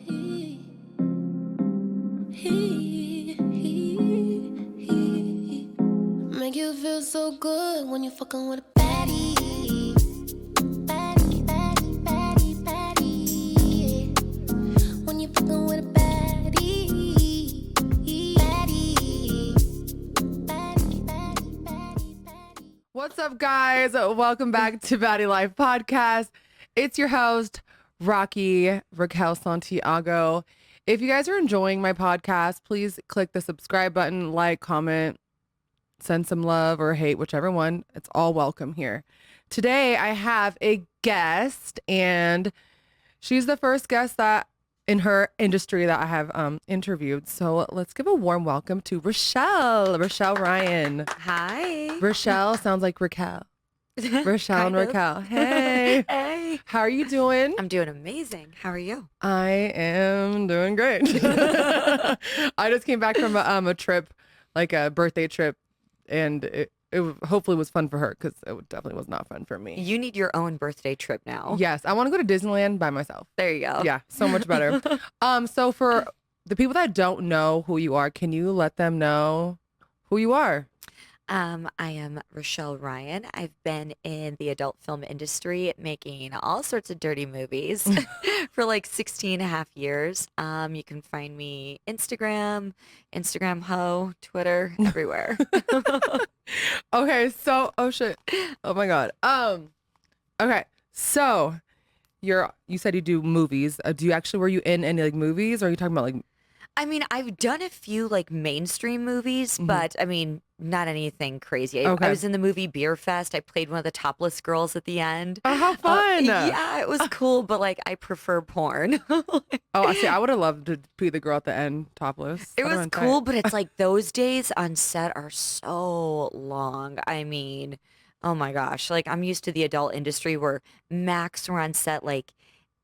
Make you feel so good when you fucking with a baddie. Baddie, baddie, baddie, baddie. When you fucking with a baddie. Baddie. Baddie, baddie, baddie, baddie. What's up, guys? Welcome back to Baddy Lyfe Podcast. It's your host, Raquel Santiago. If you guys are enjoying my podcast, please click the subscribe button, like, comment, send some love or hate, whichever one. It's all welcome here. Today, I have a guest, and she's the first guest that in her industry that I have interviewed. So let's give a warm welcome to Richelle Ryan. Hi. Richelle sounds like Raquel. Richelle and Raquel. Hey. Hey. How are you doing? I'm doing amazing. How are you? I am doing great. I just came back from a trip, like a birthday trip, and it hopefully was fun for her because it definitely was not fun for me. You need your own birthday trip now. Yes, I want to go to Disneyland by myself. There you go. Yeah, so much better. So for the people that don't know who you are, can you let them know who you are? I am Richelle Ryan. I've been in the adult film industry making all sorts of dirty movies for like 16 and a half years. You can find me Instagram ho, Twitter, everywhere. Okay, so oh shit. Oh my god. Okay, so you said you do movies. Were you in any like movies, or are you talking about like I mean, I've done a few like mainstream movies, but I mean, not anything crazy. Okay. I was in the movie Beer Fest. I played one of the topless girls at the end. Oh, how fun. Yeah, it was cool, but like I prefer porn. Oh, I see. I would have loved to be the girl at the end, topless. It was cool, but it's like those days on set are so long. I mean, oh my gosh. Like I'm used to the adult industry where max we're on set like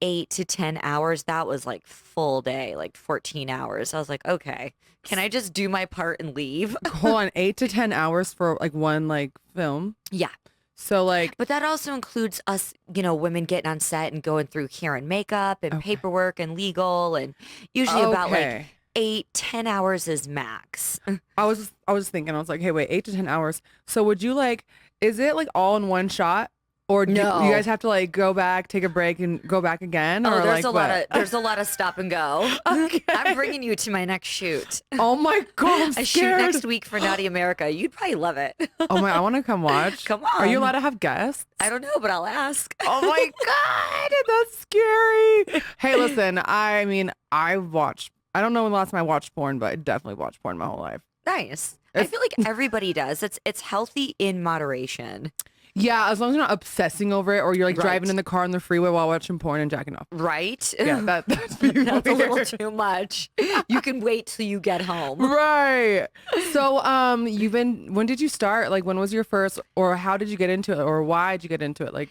8 to 10 hours. That was like full day, like 14 hours. I was like, okay, can I just do my part and leave? Hold on, 8 to 10 hours for like one like film. Yeah. So like, But that also includes us, women getting on set and going through hair and makeup and paperwork and legal, and usually about like 8-10 hours is max. I was thinking, I was like, hey, wait, 8 to 10 hours. So would you like, is it like all in one shot? Or do you guys have to like go back, take a break, and go back again? Or there's like there's a lot of stop and go. Okay. I'm bringing you to my next shoot. Oh my god, I'm I scared. shoot next week for Naughty America. You'd probably love it. Oh my, I want to come watch. Come on. Are you allowed to have guests? I don't know, but I'll ask. Oh my god, that's scary. Hey, listen, I mean, I don't know when the last time I watched porn, but I definitely watched porn my whole life. Nice. I feel like everybody does. It's healthy in moderation. Yeah, as long as you're not obsessing over it, or you're like driving in the car on the freeway while watching porn and jacking off. Right? Yeah, that's That's a little too much. You can wait till you get home. Right. So, when did you start? Like, when was your first, or how did you get into it, or why did you get into it? Like,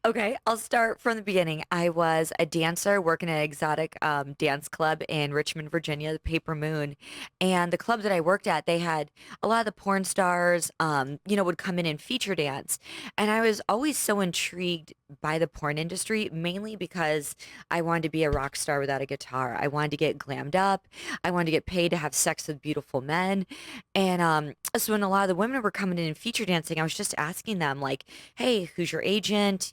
Okay, I'll start from the beginning. I was a dancer working at an exotic dance club in Richmond, Virginia, the Paper Moon. And the club that I worked at, they had a lot of the porn stars, would come in and feature dance. And I was always so intrigued by the porn industry, mainly because I wanted to be a rock star without a guitar. I wanted to get glammed up. I wanted to get paid to have sex with beautiful men. And so when a lot of the women were coming in and feature dancing, I was just asking them like, hey, who's your agent?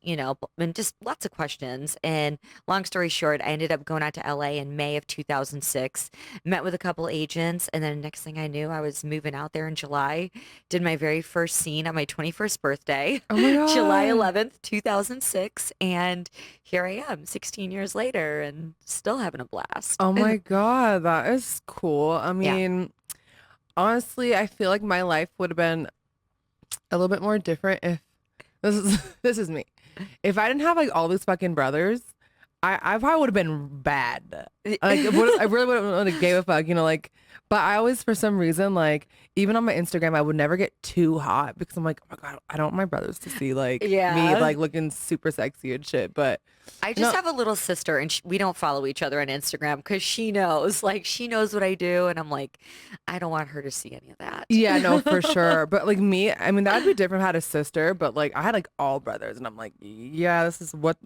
And just lots of questions. And long story short, I ended up going out to LA in May of 2006, met with a couple agents. And then next thing I knew, I was moving out there in July, did my very first scene on my 21st birthday, oh my god, July 11th, 2006. And here I am 16 years later and still having a blast. Oh my god, that is cool. I mean, honestly, I feel like my life would have been a little bit more different if this is me. If I didn't have like all these fucking brothers, I probably would have been bad. Like I really wouldn't have gave a fuck, but I always, for some reason, like even on my Instagram, I would never get too hot because I'm like, oh my god, I don't want my brothers to see like me like looking super sexy and shit. But I just have a little sister, and we don't follow each other on Instagram because she knows what I do, and I'm like, I don't want her to see any of that. Yeah, no, for sure. But like me, I mean, that'd be different if I had a sister, but like I had like all brothers, and I'm like, yeah, this is what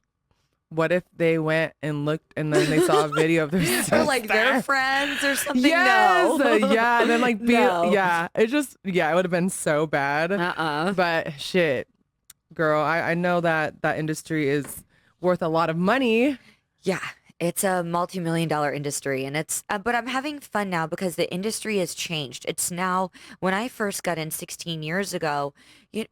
what if they went and looked and then they saw a video of their sister? Or like their friends or something. Yes, No. yeah, and then like No. it would have been so bad. But shit, girl, I know that industry is worth a lot of money. Yeah, it's a multi-million-dollar industry, and but I'm having fun now because the industry has changed. It's now, when I first got in 16 years ago,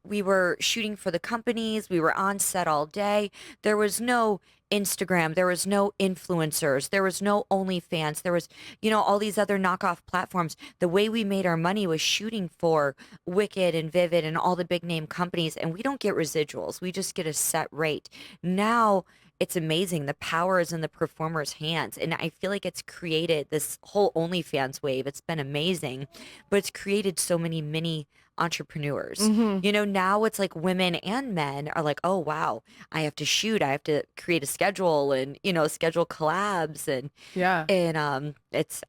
we were shooting for the companies, we were on set all day. There was no Instagram, there was no influencers, there was no OnlyFans, there was, all these other knockoff platforms. The way we made our money was shooting for Wicked and Vivid and all the big name companies, and we don't get residuals. We just get a set rate. Now, it's amazing. The power is in the performer's hands. And I feel like it's created this whole OnlyFans wave. It's been amazing, but it's created so many mini entrepreneurs. Now it's like women and men are like, oh, wow, I have to shoot. I have to create a schedule and, schedule collabs. And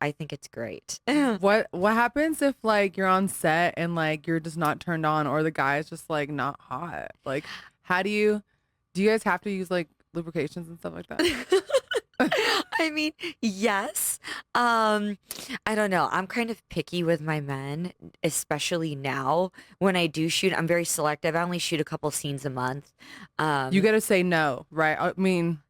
I think it's great. What happens if like you're on set and like you're just not turned on or the guy is just like not hot? Like, do you guys have to use like lubrications and stuff like that? I mean, yes. I don't know. I'm kind of picky with my men, especially now when I do shoot. I'm very selective. I only shoot a couple scenes a month. You got to say no, right? I mean,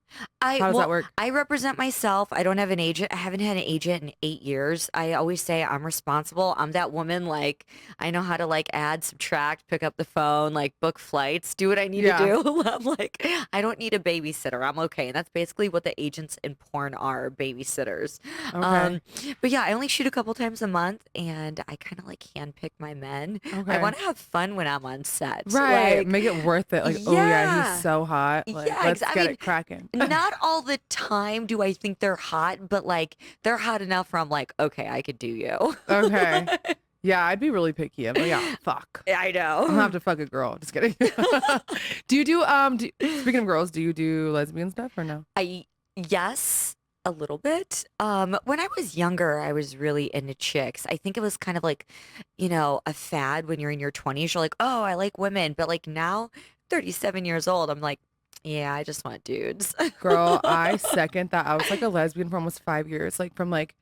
how does that work? I represent myself. I don't have an agent. I haven't had an agent in 8 years. I always say I'm responsible. I'm that woman, like, I know how to like add, subtract, pick up the phone, like book flights, do what I need to do. I'm like, I don't need a babysitter. I'm okay. And that's basically what the agents in porn are, babysitters. Okay. But yeah, I only shoot a couple times a month and I kind of like handpick my men. Okay. I want to have fun when I'm on set. Right. Like, make it worth it. Like, oh yeah, he's so hot. Like, let's get it cracking. Not all the time do I think they're hot, but like they're hot enough where I'm like, okay, I could do you. Okay. Yeah, I'd be really picky. I'm like, yeah, fuck. I know. I'm gonna have to fuck a girl. Just kidding. Do you do speaking of girls, do you do lesbian stuff or no? Yes, a little bit. When I was younger, I was really into chicks. I think it was kind of like, a fad when you're in your 20s. You're like, oh, I like women. But like now, 37 years old, I'm like, yeah, I just want dudes. Girl, I second that. I was like a lesbian for almost 5 years. Like from like,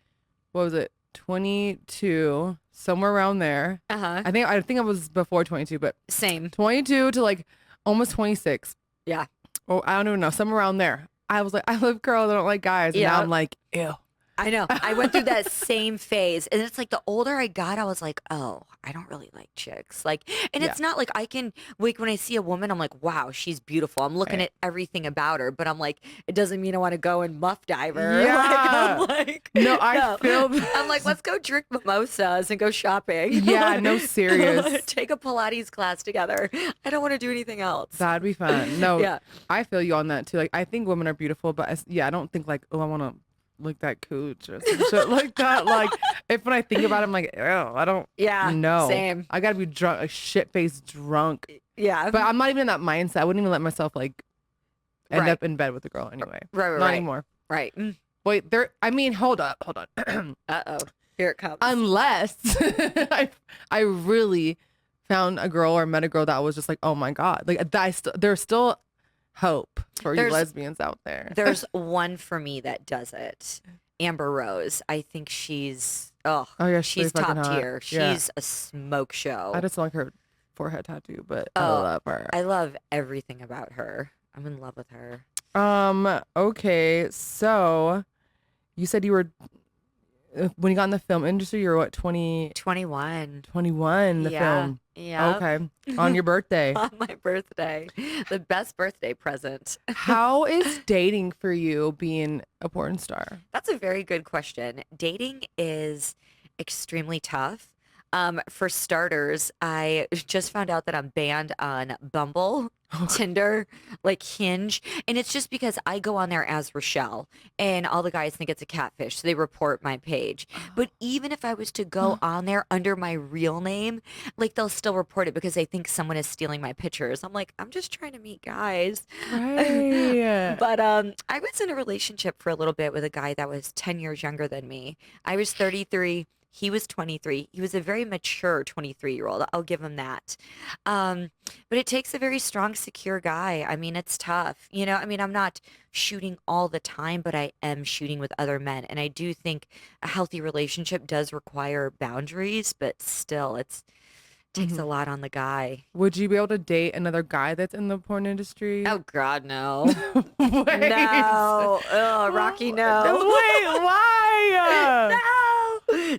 what was it? 22, somewhere around there. I think I was before 22, but same. 22 to like almost 26. Yeah. Oh, I don't even know. Somewhere around there. I was like, I love girls. I don't like guys. And now I'm like, ew. I know. I went through that same phase. And it's like the older I got, I was like, oh, I don't really like chicks. Like, and it's not like I can, like, when I see a woman, I'm like, wow, she's beautiful. I'm looking at everything about her, but I'm like, it doesn't mean I want to go and muff dive her. Yeah. I feel I'm like, let's go drink mimosas and go shopping. Yeah, no, serious. Take a Pilates class together. I don't want to do anything else. That'd be fun. No, I feel you on that too. Like, I think women are beautiful, but I don't think like, oh, I want to like that cooch or some shit like that. Like, when I think about it, I'm like, oh, I don't know. Same. I gotta be drunk, like shit-faced drunk. Yeah. But I'm not even in that mindset. I wouldn't even let myself like end up in bed with a girl anyway. Right. Not anymore. Right. Wait, hold on. Uh-oh. Here it comes. Unless I really found a girl or met a girl that was just like, oh my God. Like, there's still hope for you lesbians out there. There's one for me that does it. Amber Rose. I think she's she's top tier. She's a smoke show. I just don't like her forehead tattoo, but I love her. I love everything about her. I'm in love with her. Okay, so you said you were when you got in the film industry, you were what, 21. 21, the film. Yeah. Okay. On your birthday. On my birthday. The best birthday present. How is dating for you being a porn star? That's a very good question. Dating is extremely tough. For starters, I just found out that I'm banned on Bumble, Tinder, like Hinge. And it's just because I go on there as Richelle and all the guys think it's a catfish. So they report my page. But even if I was to go on there under my real name, like they'll still report it because they think someone is stealing my pictures. I'm like, I'm just trying to meet guys. Right. But I was in a relationship for a little bit with a guy that was 10 years younger than me. I was 33. He was 23. He was a very mature 23-year-old. I'll give him that. But it takes a very strong, secure guy. I mean, it's tough. I mean, I'm not shooting all the time, but I am shooting with other men. And I do think a healthy relationship does require boundaries, but still, takes a lot on the guy. Would you be able to date another guy that's in the porn industry? Oh God, no. Wait. No. Oh, Rocky, no. Wait, why?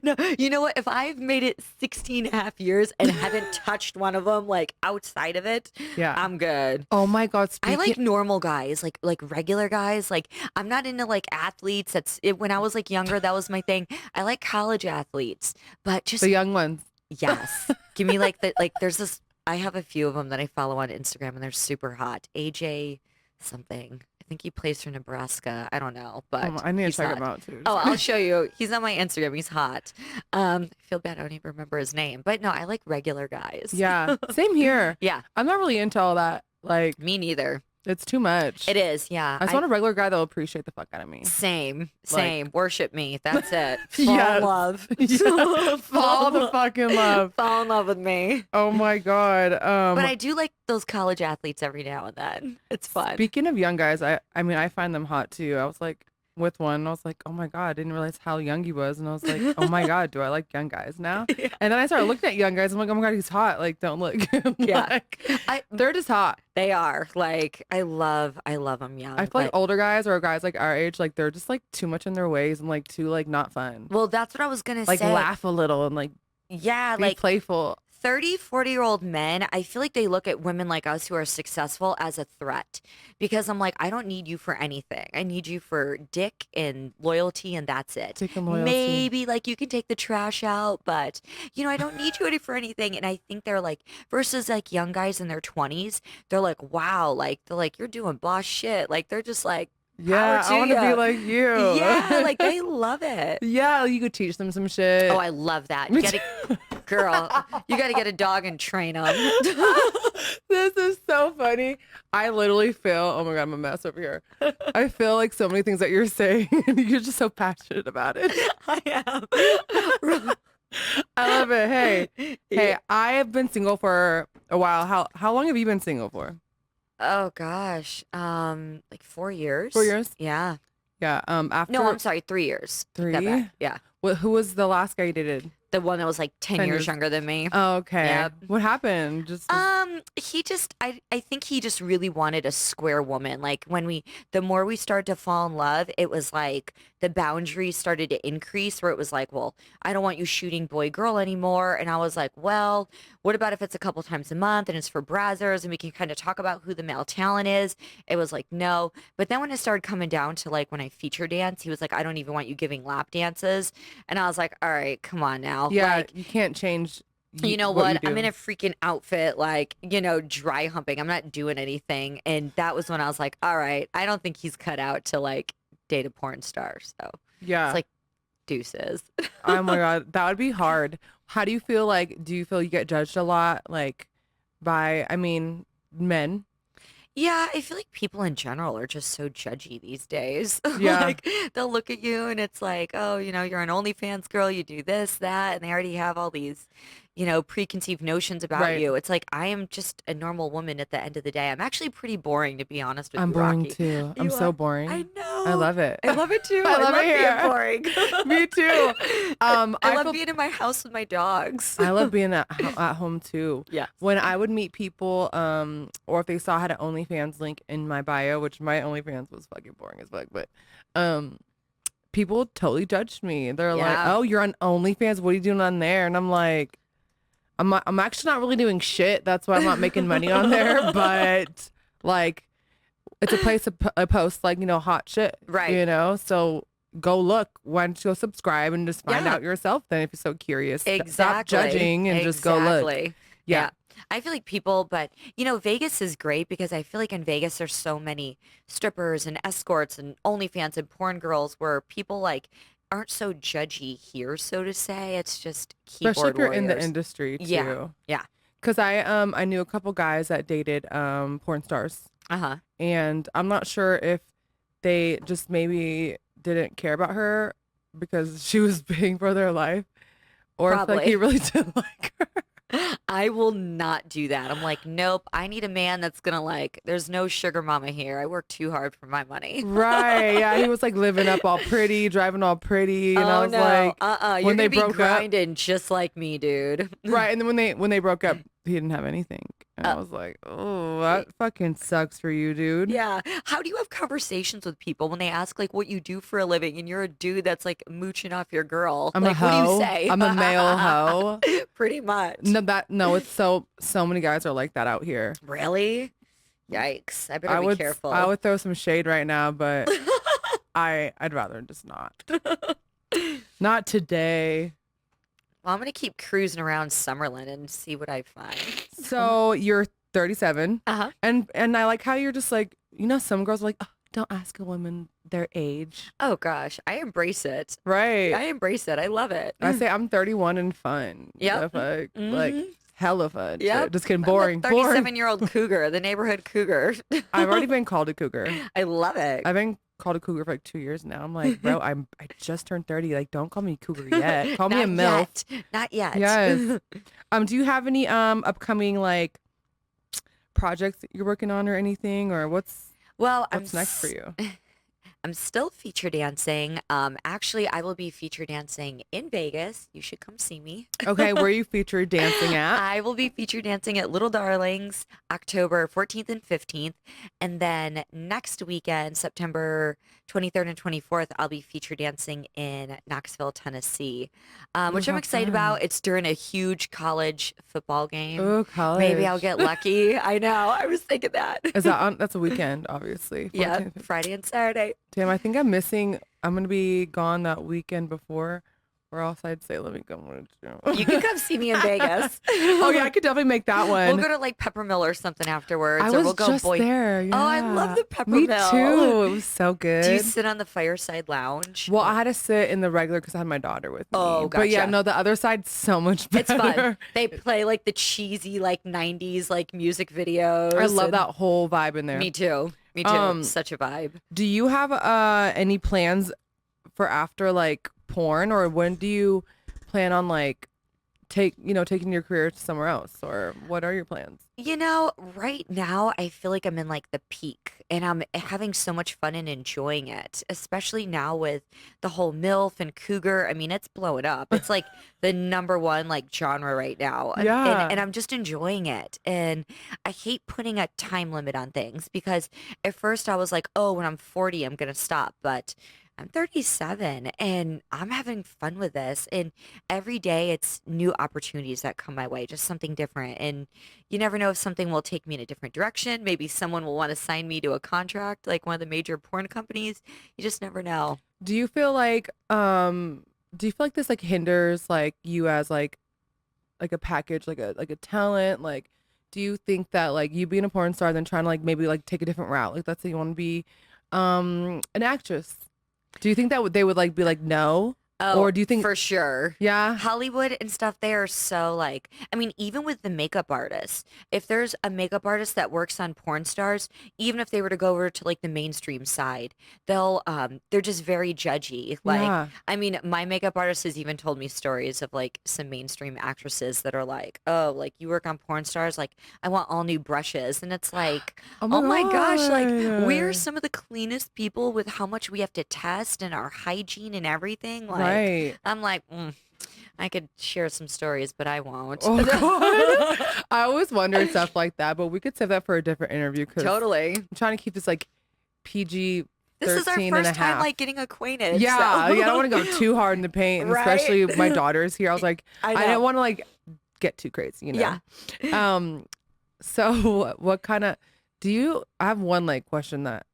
No. You know what? If I've made it 16 and a half years and haven't touched one of them, like outside of it, Yeah. I'm good. Oh my God. I like normal guys, like regular guys. Like I'm not into like athletes. When I was like younger, that was my thing. I like college athletes, but just the young ones. yes. Give me there's this, I have a few of them that I follow on Instagram and they're super hot. AJ something. I think he plays for Nebraska. I don't know, but I need to he's check hot. him out too. Oh, I'll show you. He's on my Instagram. He's hot. I feel bad. I don't even remember his name, but no, I like regular guys. Yeah. Same here. Yeah. I'm not really into all that. Like, Me neither. it's too much. It is. Yeah. I just want a regular guy that'll appreciate the fuck out of me. Same. Like- Worship me. That's it. Fall Yes. in love. Yeah. Fall the fucking love. Fall in love with me. Oh my God. But I do like those college athletes every now and then. It's fun. Speaking of young guys, I mean, I find them hot too. I was like, with one, I was like, oh my God, I didn't realize how young he was. And I was like, oh my God, do I like young guys now? Yeah. And then I started looking at young guys. I'm like, oh my God, he's hot. Like, don't look. Yeah. They're just hot. They are. Like, I love them young. I feel like but- older guys or guys like our age, like they're just like too much in their ways and like too like not fun. Well, that's what I was going to Like say. laugh a little and like Yeah. be Like playful. 30, 40-year-old men, I feel like they look at women like us who are successful as a threat because I'm like, I don't need you for anything. I need you for dick and loyalty and that's it. Dick and loyalty. Maybe like you can take the trash out, but I don't need you for anything. And I think they're like, versus like young guys in their 20s, they're like, wow, like they're like, you're doing boss shit. Like they're just like, Yeah, power I want to to be ya. like you. Yeah, like they love it. Yeah, you could teach them some shit. Oh, I love that. Me You gotta, girl, you got to get a dog and train them. This is so funny. I literally feel, oh my God, I'm a mess over here. I feel like so many things that you're saying, and you're just so passionate about it. I am. I love it. Hey, I have been single for a while. How long have you been single for? Oh gosh, like 4 years. 4 years? Yeah. Yeah. After No, I'm sorry, 3 years. Take that 3? back. Yeah. Who was the last guy you dated? The one that was like 10 10 years years. younger than me. Oh, okay. Yep. What happened? Just He just, I think he just really wanted a square woman. Like the more we started to fall in love, it was like the boundaries started to increase where it was like, well, I don't want you shooting boy girl anymore. And I was like, well, what about if it's a couple times a month and it's for brazzers and we can kind of talk about who the male talent is? It was like, no. But then when it started coming down to like when I feature dance, he was like, I don't even want you giving lap dances. And I was like, all right, come on now. yeah, Like, you can't change. you know what? you I'm do. in a freaking outfit, like, dry humping. I'm not doing anything. And that was when I was like, all right, I don't think he's cut out to like date a porn star. So Yeah. it's like deuces. Oh my God, that would be hard. How do you feel like, do you feel you get judged a lot, like by, I mean, men? Yeah, I feel like people in general are just so judgy these days. Yeah. Like they'll look at you and it's like, oh, you're an OnlyFans girl, you do this, that, and they already have all these, preconceived notions about Right. you. It's like I am just a normal woman at the end of the day. I'm actually pretty boring, to be honest with I'm you, boring Rocky. too. I'm You so are. boring. I know. I love it. I love it too. I love it being here. boring. Me too. I love feel- being in my house with my dogs. I love being at home too. Yeah. When I would meet people, or if they saw I had an OnlyFans link in my bio, which my OnlyFans was fucking boring as fuck, but people totally judged me. They're like, Yeah. "Oh, you're on OnlyFans. What are you doing on there?" And I'm like, I'm actually not really doing shit. That's why I'm not making money on there. But like, it's a place to post like hot shit, Right. So go look. Why don't you go subscribe and just find Yeah. out yourself then if you're so curious. Stop Exactly. judging and just go look. Exactly. Yeah. I feel like people, but Vegas is great because I feel like in Vegas there's so many strippers and escorts and OnlyFans and porn girls where people like aren't so judgy here, so to say. It's just keyboard Especially if you're in the warriors. industry too. Yeah. Yeah. Cause I knew a couple guys that dated porn stars, Uh-huh. and I'm not sure if they just maybe didn't care about her because she was paying for their life, Or if like Probably. he really did like her. I will not do that. I'm like, nope. I need a man that's gonna like. There's no sugar mama here. I work too hard for my money. Right. Yeah. He was like living up all pretty, driving all pretty. And I Oh was no. like, You're when gonna they be broke up. grinding just like me, dude. Right. And then when they broke up, he didn't have anything. And I Oh. was like, oh, that fucking sucks for you, dude. Yeah. How do you have conversations with people when they ask like what you do for a living and you're a dude that's like mooching off your girl? I'm like, a hoe. what do you say? I'm a male hoe. Pretty much. No, it's so many guys are like that out here. Really? Yikes. I better be careful. I would throw some shade right now, but I'd rather just not. Not today. Well, I'm going to keep cruising around Summerlin and see what I find. So you're 37, Uh-huh. and I like how you're just like, you know, some girls are like, oh, don't ask a woman their age, Oh, gosh. I embrace it. right? I embrace it. I love it. I say I'm 31 and fun. Yep. The fuck? Like hella fun. Yep. Shit. Just kidding. I'm the Boring. 37-year-old cougar, the neighborhood cougar. I've already been called a cougar. I love it. I've been called a cougar for like 2 years now. I'm like, bro, I just turned 30. Like, don't call me cougar yet. Call me a MILF. Not yet. Yes. Do you have any upcoming like projects that you're working on or anything, or what's Well, next for you? I'm still feature dancing. Actually, I will be feature dancing in Vegas. You should come see me. Okay, where are you featured dancing at? I will be feature dancing at Little Darlings October 14th and 15th. And then next weekend, September 23rd and 24th, I'll be feature dancing in Knoxville, Tennessee, which I'm how excited fun. about. It's during a huge college football game. Oh, college. Maybe I'll get lucky. I know. I was thinking that. Is that on? That's a weekend, obviously. Yeah, 14th. Friday and Saturday. Damn, I think I'm missing. I'm gonna be gone that weekend before, or else I'd say let me come with you. You can come see me in Vegas. Oh yeah, I could definitely make that one. We'll go to like Peppermill or something afterwards. I or was we'll go just there. Yeah. Oh, I love the Me Peppermill. too. It was so good. Do you sit on the fireside lounge? Well, I had to sit in the regular because I had my daughter with me. Oh, But yeah, gotcha. no, the other side's so much better. It's fun. They play like the cheesy like 90s like music videos. I love and- that whole vibe in there. Me too. Me too. Such a vibe. Do you have any plans for after like porn, or when do you plan on like taking your career to somewhere else, or what are your plans? You know, right now I feel like I'm in like the peak and I'm having so much fun and enjoying it, especially now with the whole MILF and cougar. I mean, it's blowing up. It's like the number one like genre right now. Yeah. And I'm just enjoying it. And I hate putting a time limit on things because at first I was like, oh, when I'm 40, I'm going to stop. But I'm 37 and I'm having fun with this. And every day it's new opportunities that come my way, just something different. And you never know if something will take me in a different direction. Maybe someone will want to sign me to a contract, like one of the major porn companies. You just never know. Do you feel like this like hinders like you as like a package, like a talent? Like, do you think that like you being a porn star then trying to like maybe like take a different route, like let's say you want to be an actress, do you think that they would like be like no? Oh, Or do you think- for sure? Yeah. Hollywood and stuff, they are so like, I mean, even with the makeup artists, if there's a makeup artist that works on porn stars, even if they were to go over to like the mainstream side, they're just very judgy. Like, Yeah. I mean, my makeup artist has even told me stories of like some mainstream actresses that are like, oh, like you work on porn stars, like I want all new brushes. And it's like, Oh oh my gosh, like God. we're some of the cleanest people with how much we have to test and our hygiene and everything. Like, Right. I'm like, I could share some stories, but I won't. Oh God. I always wondered stuff like that, but we could save that for a different interview because Totally. I'm trying to keep this like PG 13 This is our and a first time half. like getting acquainted. Yeah, so. yeah, I don't want to go too hard in the paint, and Right? especially my daughter's here. I was like, I I, know. didn't want to like get too crazy, you know. Yeah. So what kind of I have one like question that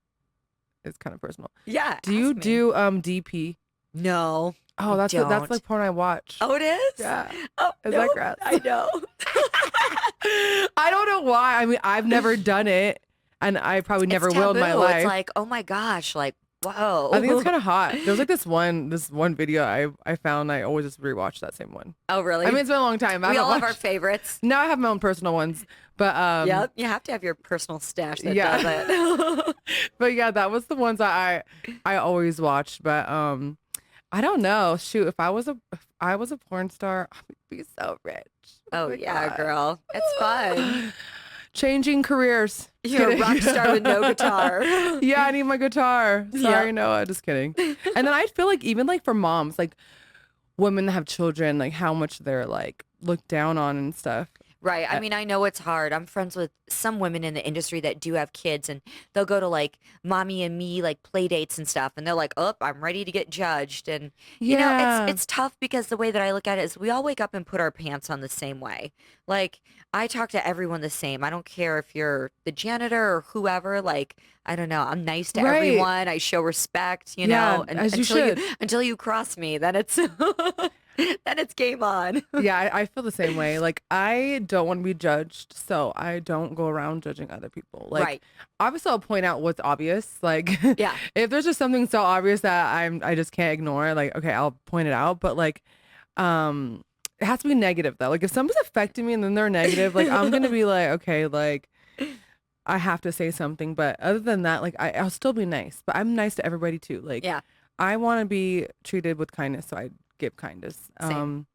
is kind of personal. Yeah. Do you ask me. do DP? No. Oh, I that's don't. like porn I watch. Oh, it is? Yeah. Oh, Is no, that gross? I know. I don't know why. I mean, I've never done it, and I probably never It's will in my taboo. life. It's like, oh my gosh, like, whoa. I think it's kind of hot. There was like this one video I found. I always just rewatch that same one. Oh, really? I mean, it's been a long time. I we haven't all have our watched- favorites. Now I have my own personal ones, but Yep. You have to have your personal stash that Yeah. does it. but yeah, that was the ones that I always watched. But I don't know. Shoot, if I was a porn star, I would be so rich. Oh my yeah, God. girl. It's fun. Changing careers. Just You're a kidding. rock star with no guitar. Yeah, I need my guitar. Sorry, Yeah. Noah. Just kidding. And then I feel like even like for moms, like women that have children, like how much they're like looked down on and stuff. Right. I mean, I know it's hard. I'm friends with some women in the industry that do have kids, and they'll go to like mommy and me like play dates and stuff, and they're like, "Oh, I'm ready to get judged." And you know, it's tough because the way that I look at it is we all wake up and put our pants on the same way. Like I talk to everyone the same. I don't care if you're the janitor or whoever. Like I don't know. I'm nice to Right. everyone. I show respect. You Yeah, know, as you until should. until you cross me, then it's then it's game on. Yeah, I feel the same way. Like I don't want to be judged, so I don't go around judging other people. Like Right. obviously I'll point out what's obvious. Like Yeah. if there's just something so obvious that I just can't ignore, like okay, I'll point it out. But like it has to be negative though. Like if somebody's affecting me and then they're negative, like I'm gonna be like, okay, like I have to say something. But other than that, like I'll still be nice. But I'm nice to everybody too. Like Yeah. I want to be treated with kindness, so I give kindness. Same.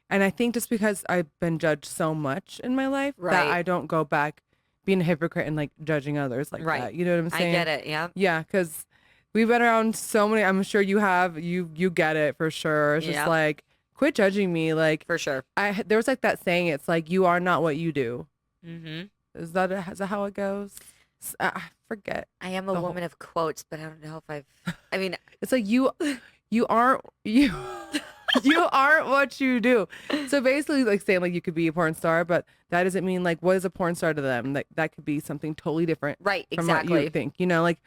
And I think just because I've been judged so much in my life Right. that I don't go back being a hypocrite and like judging others like Right. that. You know what I'm I saying? get it. Yeah. Yeah, because we've been around so many. I'm sure you have. You get it for sure. It's Yeah. just like quit judging me. Like For sure. there was like that saying. It's like you are not what you do. Mm-hmm. Is that how it goes? I forget. I am a The whole- woman of quotes, but I don't know if I mean, It's like you aren't you. You aren't what you do. So basically, like saying like you could be a porn star, but that doesn't mean like what is a porn star to them. Like that could be something totally different right, from what exactly. you think. You know, like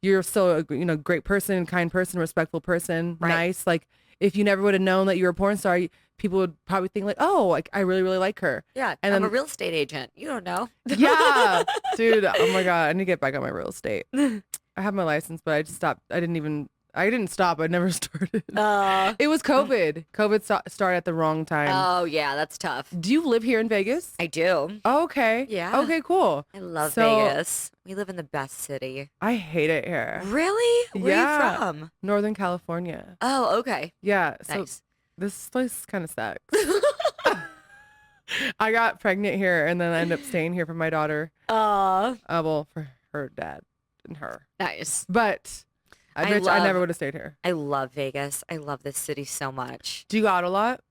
you're still a great person, kind person, respectful person, Right. nice. Like if you never would have known that you were a porn star, people would probably think like, oh, like I really really like her. Yeah, And I'm then- a real estate agent. You don't know. Yeah, dude. Oh my god, I need to get back on my real estate. I have my license, but I just stopped. I didn't stop. I never started. It was COVID. COVID started at the wrong time. Oh yeah, that's tough. Do you live here in Vegas? I do. Oh, okay. Yeah. Okay, cool. I love So- Vegas. We live in the best city. I hate it here. Really? Where Yeah. are you from? Northern California. Oh, okay. Yeah. So Nice. this place kind of sucks. I got pregnant here and then I ended up staying here for my daughter. Well, for her dad and her. Nice. But I never would have stayed here. I love Vegas. I love this city so much. Do you go out a lot?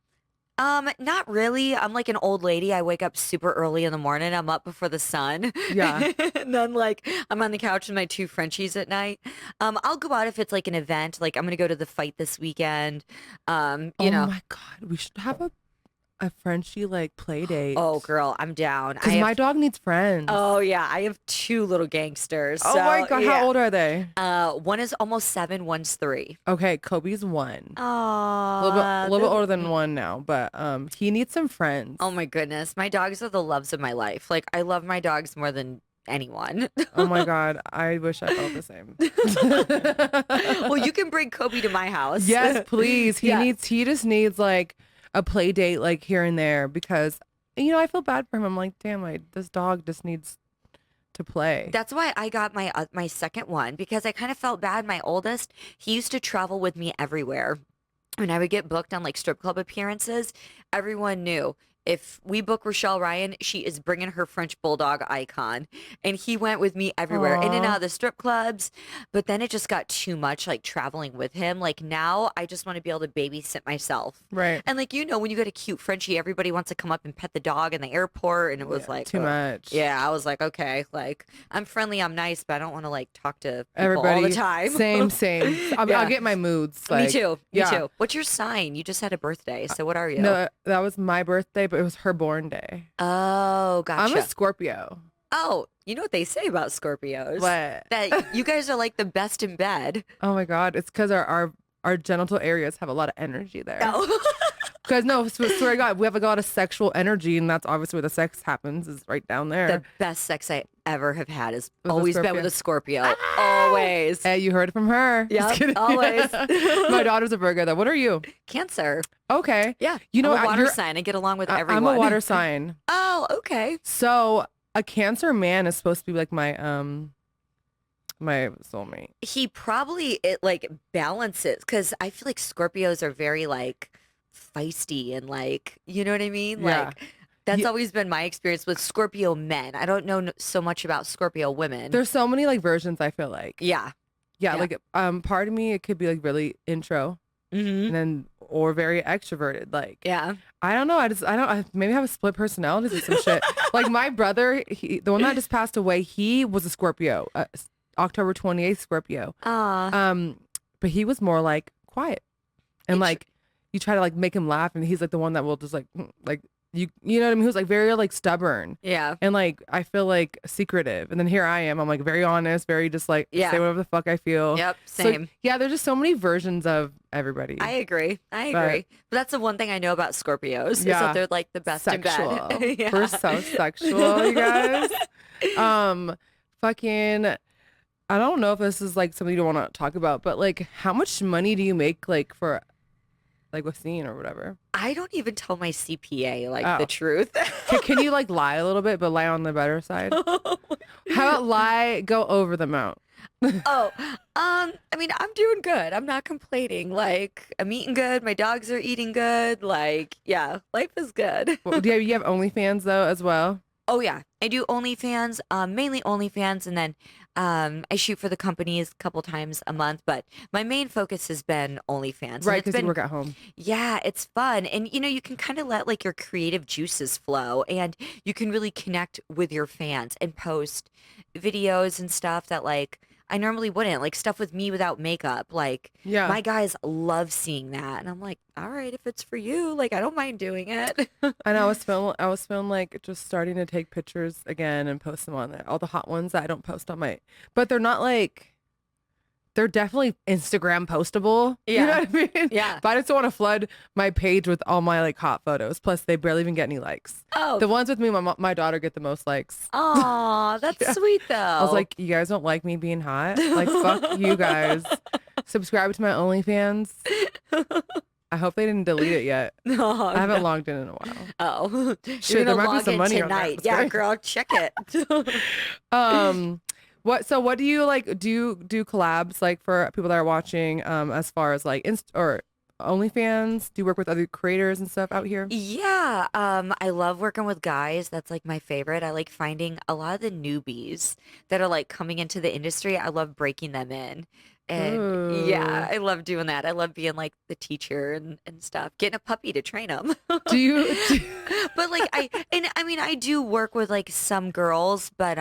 Not really. I'm like an old lady. I wake up super early in the morning. I'm up before the sun. Yeah. And then like I'm on the couch with my two Frenchies at night. I'll go out if it's like an event. Like I'm gonna go to the fight this weekend. You Oh know. my God. We should have a Frenchie like play date. Oh girl, I'm down. Because my dog needs friends. Oh yeah, I have two little gangsters. Oh so, my God. yeah. How old are they? One is almost 7, one's 3. Okay. Kobe's 1. Oh, A little bit older than 1 now, but he needs some friends. Oh my goodness, my dogs are the loves of my life. Like I love my dogs more than anyone. Oh my God. I wish I felt the same. Well, you can bring Kobe to my house. Yes, please. He Yeah. just needs like a play date like here and there because I feel bad for him. I'm like, damn, this dog just needs to play. That's why I got my second one because I kind of felt bad. My oldest, he used to travel with me everywhere. When I would get booked on like strip club appearances, everyone knew if we book Richelle Ryan, she is bringing her French bulldog icon. And he went with me everywhere, in and Aw. out of the strip clubs. But then it just got too much, like traveling with him. Like now I just want to be able to babysit myself. Right. And like, when you get a cute Frenchie, everybody wants to come up and pet the dog in the airport. And it was Yeah, like too ugh. much. Yeah, I was like, okay, like I'm friendly, I'm nice, but I don't want to like talk to people Everybody all the time. Same. I'll Yeah. get my moods. Me Like, too. yeah. Me too. What's your sign? You just had a birthday. So what are you? No, that was my birthday, but it was her born day. Oh, gotcha. I'm a Scorpio. Oh, you know what they say about Scorpios? What? That you guys are like the best in bed. Oh my God. It's because our genital areas have a lot of energy there. Oh. Because swear to God, we have a lot of sexual energy, and that's obviously where the sex happens is right down there. The best sex I ever have had has With a always been Scorpio. with a Scorpio. Always. Hey, you heard it from her. Yep, Just kidding. always. My daughter's a Virgo though. What are you? Cancer. Okay. Yeah. You know, I'm a water you're- sign. I get along with I'm everyone. a water sign. Oh, okay. So a Cancer man is supposed to be like my my soulmate. He probably it like balances because I feel like Scorpios are very like feisty and like you know what I mean? Yeah. Like that's Yeah. always been my experience with Scorpio men. I don't know so much about Scorpio women. There's so many like versions, I feel like. Yeah. Yeah, Yeah. like part of me it could be like really intro Mm-hmm. and then or very extroverted. Like Yeah. I don't know. I maybe have a split personality or some shit. Like my brother, the one that just passed away, he was a Scorpio, October 28th Scorpio. But he was more like quiet and like you try to like make him laugh, and he's like the one that will just like you know what I mean? He was like very like stubborn. Yeah. And like I feel like secretive, and then here I am. I'm like very honest, very just like Yeah. say whatever the fuck I feel. Yep. So, Same. yeah, there's just so many versions of everybody. I agree. But that's the one thing I know about Scorpios is Yeah. that they're like the best Sexual. in bed. Yeah. We're so sexual, you guys. Fucking. I don't know if this is like something you don't want to talk about, but like, how much money do you make like for, like with scene or whatever? I don't even tell my CPA like Oh. the truth. Can you like lie a little bit, but lie on the better side? How about lie, go over the amount? I mean, I'm doing good. I'm not complaining. Like, I'm eating good. My dogs are eating good. Like, yeah, life is good. Well, do you have OnlyFans though as well? Oh yeah, I do OnlyFans, mainly OnlyFans, and then I shoot for the companies a couple times a month. But my main focus has been OnlyFans. And Right, it's because you been- work at home. Yeah, it's fun. And you know, you can kind of let like your creative juices flow and you can really connect with your fans and post videos and stuff that like I normally wouldn't, like stuff with me without makeup. Like Yeah. my guys love seeing that. And I'm like, all right, if it's for you, like I don't mind doing it. And I was feeling like just starting to take pictures again and post them on there. All the hot ones that I don't post on my, but they're not like, they're definitely Instagram postable. You know Yeah. what I mean? Yeah. But I just don't want to flood my page with all my like hot photos. Plus they barely even get any likes. Oh, The ones with me, my daughter get the most likes. aw, that's Yeah. sweet though. I was like, you guys don't like me being hot? Like, fuck you guys. Subscribe to my OnlyFans. I hope they didn't delete it yet. no, I haven't logged in a while. Oh, Shit, you're there gonna might be log some in money on there. tonight. That's Yeah, great. girl, check it. What do you like do you do collabs like for people that are watching as far as like or OnlyFans? Do you work with other creators and stuff out here? Yeah, I love working with guys. That's like my favorite. I like finding a lot of the newbies that are like coming into the industry. I love breaking them in. And yeah, I love doing that. I love being like the teacher and stuff, getting a puppy to train them. Do you But like I mean I do work with like some girls, but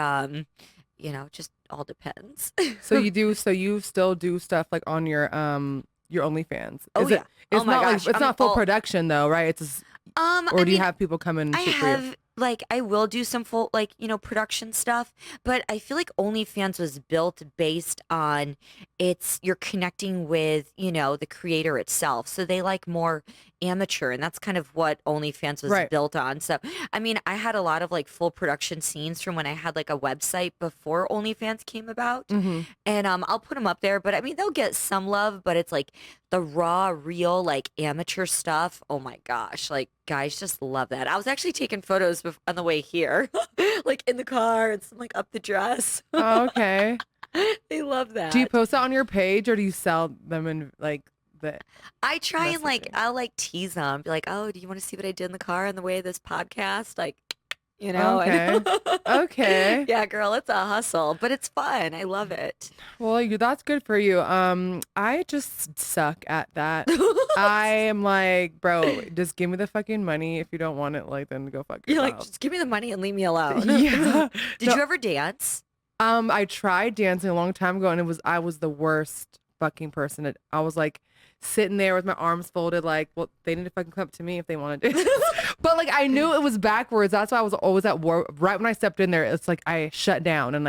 you know, just all depends. so you still do stuff like on your OnlyFans? Oh, Is yeah. it it's Oh my not gosh, like it's I'm not full full- production though, right? It's just, or I do you mean, have people come in and I shoot for you? have like I will do some full like you know production stuff, but I feel like OnlyFans was built based on you're connecting with you know the creator itself, so they like more amateur, and that's kind of what OnlyFans was Right. built on. So I mean, I had a lot of like full production scenes from when I had like a website before OnlyFans came about, Mhm. and I'll put them up there. But I mean, they'll get some love, but it's like the raw, real, like amateur stuff. Oh my gosh, like guys just love that. I was actually taking photos on the way here, like in the car and some like up the dress. Oh, okay. They love that. Do you post that on your page or do you sell them in like the I try and like messaging? I'll like tease them, be like, "Oh, do you want to see what I did in the car on the way to this podcast?" Like, you know. and- Okay. Yeah, girl, it's a hustle, but it's fun. I love it. Well, that's good for you. I just suck at that. I am like, bro, just give me the fucking money. If you don't want it, like, then go fuck You're like, yourself. just give me the money and leave me alone. Yeah. Did No. you ever dance? I tried dancing a long time ago, and I was the worst fucking person. I was like sitting there with my arms folded, like, well, they need to fucking come up to me if they want to do. But like, I knew it was backwards. That's why I was always at war. Right when I stepped in there, it's like I shut down, and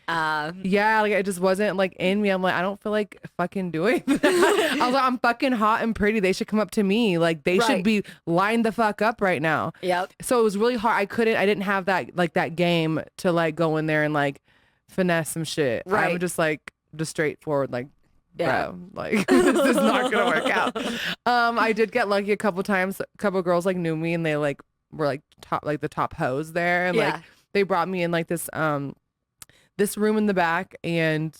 yeah, like it just wasn't like in me. I'm like, I don't feel like fucking doing that. I was like, I'm fucking hot and pretty. They should come up to me. Like they should Right. be lined the fuck up right now. Yep. So it was really hard. I didn't have that game to like go in there and like finesse some shit. I'm Right. just like straightforward, like, Yeah. bro, like this is not gonna work out. I did get lucky a couple times. A couple girls like knew me and they like were like the top hoes there, and Yeah. like they brought me in like this room in the back, and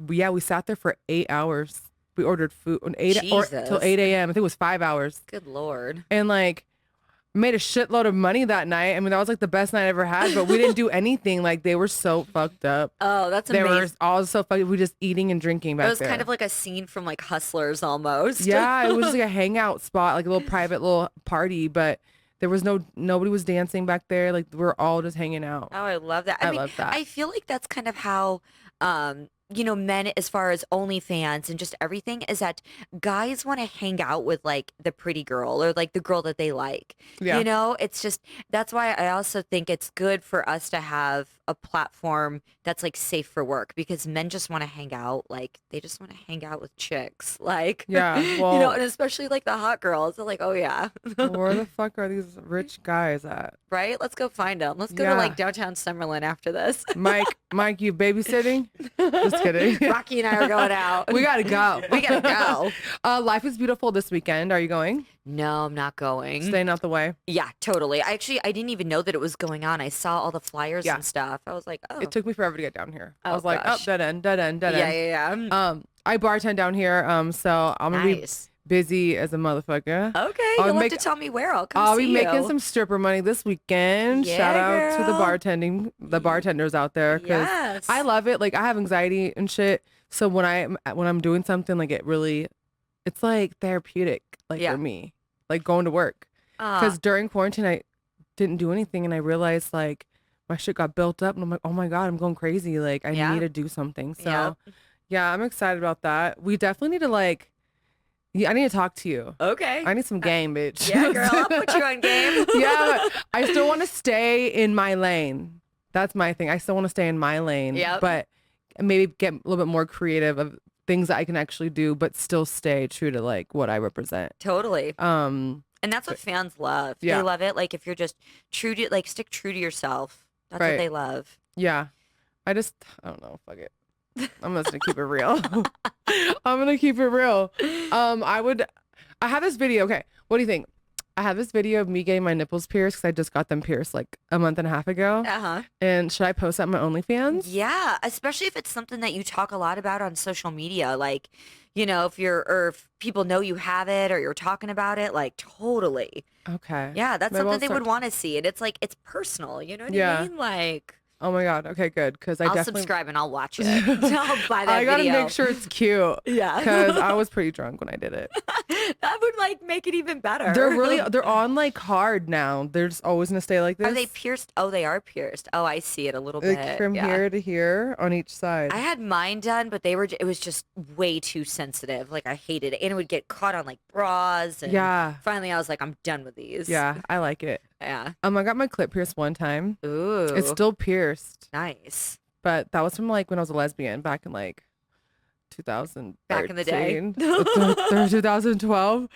yeah, we sat there for 8 hours. We ordered food till Jesus. 8 a.m. I think it was 5 hours. Good Lord. And like made a shitload of money that night. I mean, that was like the best night I ever had, but we didn't do anything. Like they were so fucked up. Oh, that's They amazing. were all so fucked. We were just eating and drinking back It was there. kind of like a scene from like Hustlers almost. Yeah, it was just like a hangout spot, like a little private little party, but there was nobody was dancing back there. Like we're all just hanging out. Oh, I love that. I mean, love that. I feel like that's kind of how, men, as far as OnlyFans and just everything, is that guys want to hang out with like the pretty girl or like the girl that they like. Yeah. You know, it's just, that's why I also think it's good for us to have a platform that's like safe for work, because men just want to hang out. Like they just want to hang out with chicks. Like, Yeah, well- and especially like the hot girls. They're like, oh yeah. Where the fuck are these rich guys at? Right? Let's go find them. Let's go to Yeah. like downtown Summerlin after this. Mike, you babysitting? Just kidding. Rocky and I are going out. We gotta go. We gotta go. Life is Beautiful this weekend. Are you going? No, I'm not going. Staying out the way. Yeah, totally. I didn't even know that it was going on. I saw all the flyers Yeah. and stuff. I was like, oh. It took me forever to get down here. I Oh, was like, oh, gosh. dead end. Yeah. I bartend down here. So I'm gonna Nice. be busy as a motherfucker. Okay, I'll you'll make- have to tell me where. I'll come I'll see be making you. some stripper money this weekend. Yeah, Shout out to girl. the bartenders out there, because Yes. I love it. Like I have anxiety and shit, so when I'm doing something, like it's like therapeutic, like Yeah. for me, like going to work. Ah, Because during quarantine, I didn't do anything, and I realized like my shit got built up, and I'm like, oh my god, I'm going crazy. Like I Yeah. need to do something. So Yep. yeah, I'm excited about that. We definitely need to like. Yeah, I need to talk to you. okay. I need some game, bitch. Yeah, girl, I'll put you on game. Yeah, but I still want to stay in my lane. That's my thing. I still want to stay in my lane. Yep. But maybe get a little bit more creative of things that I can actually do, but still stay true to like what I represent. Totally. Um, And that's what fans love. Yeah. They love it. Like if you're just true to, like, stick true to yourself. That's Right. what they love. yeah. I don't know. Fuck it. I'm just gonna keep it real. I'm gonna keep it real. I have this video. Okay. What do you think? I have this video of me getting my nipples pierced because I just got them pierced like a month and a half ago. Uh-huh. And should I post that on my OnlyFans? Yeah, especially if it's something that you talk a lot about on social media. Like, if people know you have it or you're talking about it, like totally. Okay. Yeah, that's Maybe I'll something they would start- want to see. And it's like, it's personal. You know what Yeah. I mean? Like, Oh my god. Okay, good. Because I'll definitely subscribe and I'll watch it. I'll buy that I gotta video. make sure it's cute. Yeah. Because I was pretty drunk when I did it. That would like make it even better. They're on like hard now. They're just always gonna stay like this. Are they pierced? Oh, they are pierced. Oh, I see it a little like bit. from Yeah. here to here on each side? I had mine done, but it was just way too sensitive. Like I hated it. And it would get caught on like bras. And Yeah. finally I was like, I'm done with these. Yeah, I like it. Yeah. I got my clip pierced one time. Ooh. It's still pierced, nice. but that was from like when I was a lesbian back in like 2013. Back in the day. 2012.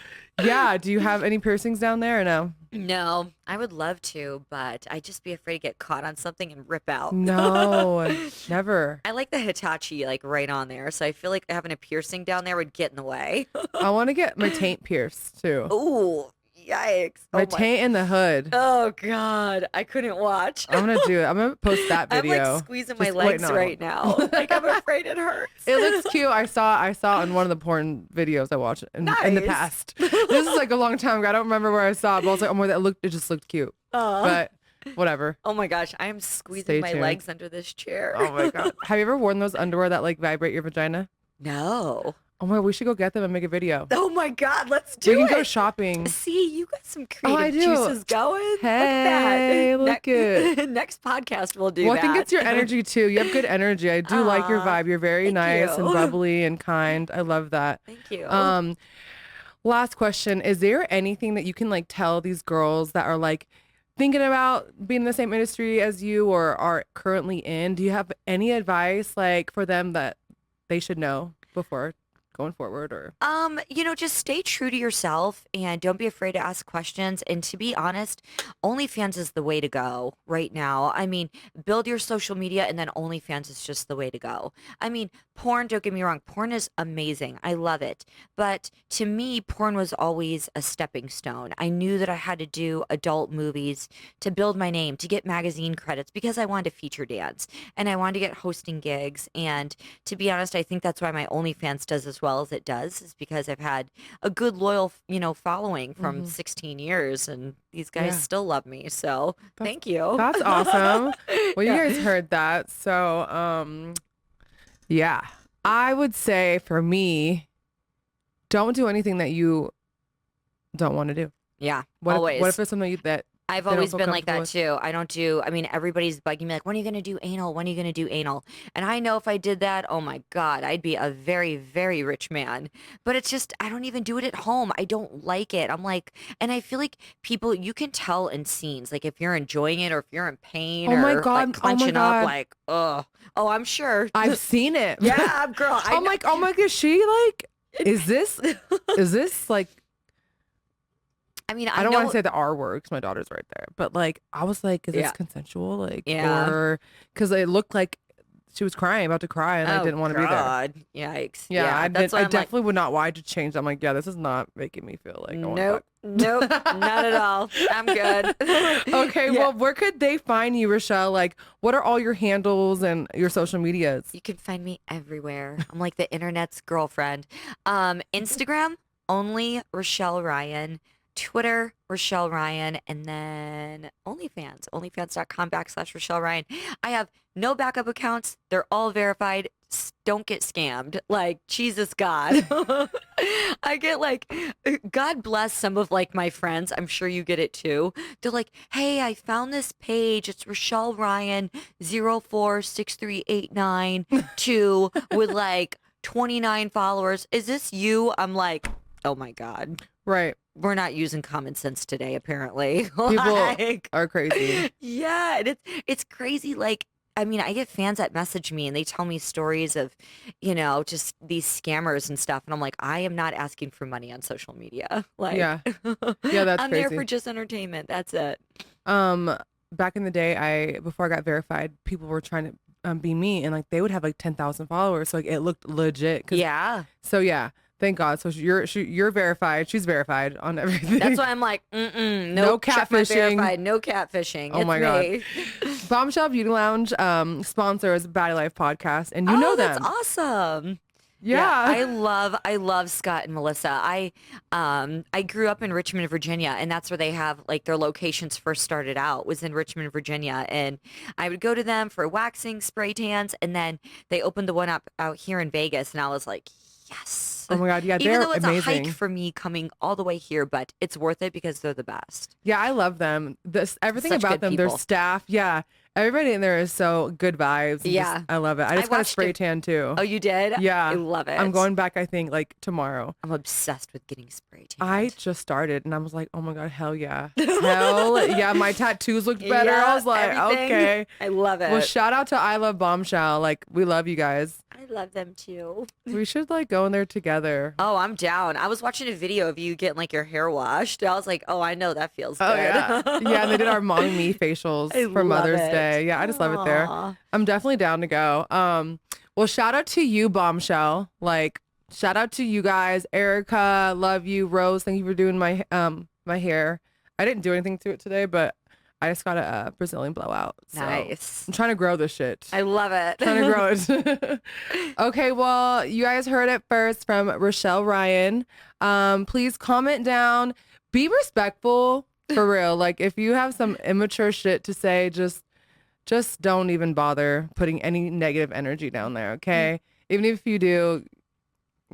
Yeah. Do you have any piercings down there or no? No, I would love to, but I'd just be afraid to get caught on something and rip out. No, never. I like the Hitachi like right on there, so I feel like having a piercing down there would get in the way. I want to get my taint pierced too. Ooh, yikes. My taint in the hood. Oh God, I couldn't watch. I'm gonna do it. I'm gonna post that I'm video. like squeezing my Just legs waiting on right it. now. Like I'm afraid it hurts. It looks cute. I saw it on one of the porn videos I watched in the Nice. past. This is like a long time ago. I don't remember where I saw it, but I was like, oh my, it just looked cute. But whatever. Oh my gosh, I am squeezing Stay my tuned. legs under this chair. Oh my god. Have you ever worn those underwear that like vibrate your vagina? No. Oh my, we should go get them and make a video. Oh my God, let's We do can it. go shopping. See, you got some Oh, creative I do. juices going. Hey, look look at that. Next podcast we'll do Well, that. I think it's your energy too. You have good energy. I do like your Aw, vibe. You're very thank nice and you. bubbly and kind. I love that. Thank you. Last question. Is there anything that you can like tell these girls that are like thinking about being in the same industry as you or are currently in? Do you have any advice like for them that they should know before going forward or? Just stay true to yourself and don't be afraid to ask questions. And to be honest, OnlyFans is the way to go right now. I mean, build your social media and then OnlyFans is just the way to go. I mean, porn, don't get me wrong, porn is amazing. I love it. But to me, porn was always a stepping stone. I knew that I had to do adult movies to build my name, to get magazine credits because I wanted to feature dance and I wanted to get hosting gigs. And to be honest, I think that's why my OnlyFans does as well as it does, is because I've had a good loyal, following from 16 years and these guys still love me. So thank you. That's awesome. Well, you guys heard that. So, yeah, I would say for me, don't do anything that you don't want to do. Yeah, What if it's something that I've they don't always feel been like that comfortable too. everybody's bugging me like, when are you going to do anal? When are you going to do anal? And I know if I did that, oh my God, I'd be a very, very rich man. But it's just, I don't even do it at home. I don't like it. I'm like, and I feel like people, you can tell in scenes, like if you're enjoying it or if you're in pain Oh my or God, like clenching oh my up, God. like, oh, I'm sure. I've seen it. Yeah, girl. I'm like, oh my gosh, she like, is this like, I mean, I don't want to say the R word because my daughter's right there, but like, I was like, is this consensual? Like, or because it looked like she was crying, about to cry, and I didn't want to be there. Yikes. Yeah, I that's why I'm definitely would not want to change. I'm like, yeah, this is not making me feel like. Nope, not at all. I'm good. Okay, well, where could they find you, Richelle? Like, what are all your handles and your social medias? You can find me everywhere. I'm like the internet's girlfriend. Instagram, only Richelle Ryan. Twitter, Richelle Ryan, and then OnlyFans, onlyfans.com/Richelle Ryan. I have no backup accounts. They're all verified. Don't get scammed. Like, Jesus God. I get like, God bless some of like my friends. I'm sure you get it too. They're like, hey, I found this page. It's Richelle Ryan 046389 with like 29 followers. Is this you? I'm like, oh my God. Right. We're not using common sense today, apparently. People are crazy. Yeah, and it's crazy. Like, I mean, I get fans that message me and they tell me stories of, just these scammers and stuff. And I'm like, I am not asking for money on social media. Like, yeah, that's I'm crazy. there for just entertainment. That's it. Back in the day, before I got verified, people were trying to be me, and like they would have like 10,000 followers, so like it looked legit. Yeah. So yeah. Thank God. So you're verified. She's verified on everything. That's why I'm like, no catfishing. Verified, no catfishing. Oh my God. Bombshell Beauty Lounge sponsors Baddy Lyfe Podcast, and you know them. That's awesome. Yeah. I love Scott and Melissa. I grew up in Richmond, Virginia, and that's where they have like their locations first started out was in Richmond, Virginia. And I would go to them for waxing, spray tans, and then they opened the one up out here in Vegas, and I was like, yes. Oh my God, yeah, Even they're though it's amazing. a hike for me coming all the way here, but it's worth it because they're the best. Yeah, I love them. Everything Such about good them, their people. staff. Yeah, everybody in there is so good vibes. and Yeah. I love it. I just got a watched spray it- tan too. Oh, you did? Yeah, I love it. I'm going back. I think like tomorrow. I'm obsessed with getting spray tan. I just started, and I was like, oh my God, hell yeah, hell yeah. My tattoos looked better. I was like, okay. I love it. Well, shout out to I Love Bombshell. Like, we love you guys. I love them too. We should like go in there together. Oh, I'm down. I was watching a video of you getting like your hair washed. I was like, oh, I know that feels good. Oh yeah, yeah. And they did our Mom and Me facials I for love Mother's it. Day. Yeah, I just love it there. Aw. I'm definitely down to go. Well, shout out to you, Bombshell. Like, shout out to you guys. Erica, love you. Rose, thank you for doing my my hair. I didn't do anything to it today, but I just got a Brazilian blowout. So Nice. I'm trying to grow this shit. I love it. Trying to grow it. Okay, well, you guys heard it first from Richelle Ryan. Please comment down. Be respectful, for real. Like, if you have some immature shit to say, just don't even bother putting any negative energy down there, okay? Even if you do,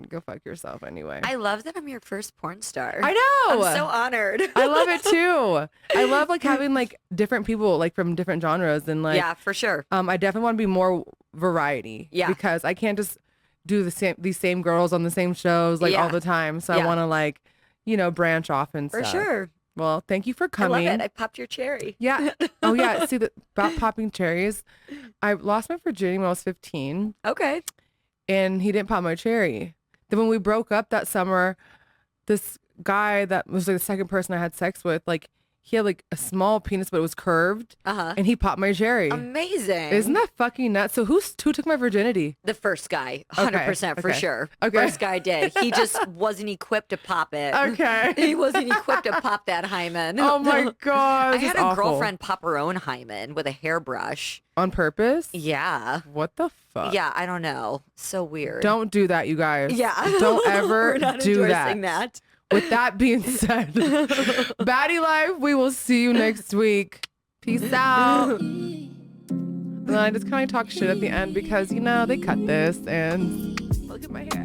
go fuck yourself anyway. I love that I'm your first porn star. I know. I'm so honored. I love it too. I love like having like different people like from different genres and like Yeah, for sure. I definitely want to be more variety. Yeah. Because I can't just do these same girls on the same shows like all Yeah. the time. So I Yeah. want to like, branch off and For stuff. sure. Well, thank you for I coming. love it. I popped your cherry. Yeah. Oh yeah. See about popping cherries. I lost my virginity when I was 15 Okay. and he didn't pop my cherry. Then when we broke up that summer, this guy that was like the second person I had sex with, like he had like a small penis, but it was curved. Uh-huh. And he popped my cherry. Amazing. Isn't that fucking nuts? So who took my virginity? The first guy, 100% for okay. sure. Okay. First guy did. He just wasn't equipped to pop it. Okay. He wasn't equipped to pop that hymen. Oh my God. I had a girlfriend pop her own hymen with a hairbrush. On purpose? Yeah. What the fuck? Yeah, I don't know. So weird. Don't do that, you guys. Yeah. Don't ever We're not do endorsing that. that. With that being said, Baddy Lyfe, we will see you next week. Peace out. And I just kind of talk shit at the end because, you know, they cut this and look at my hair.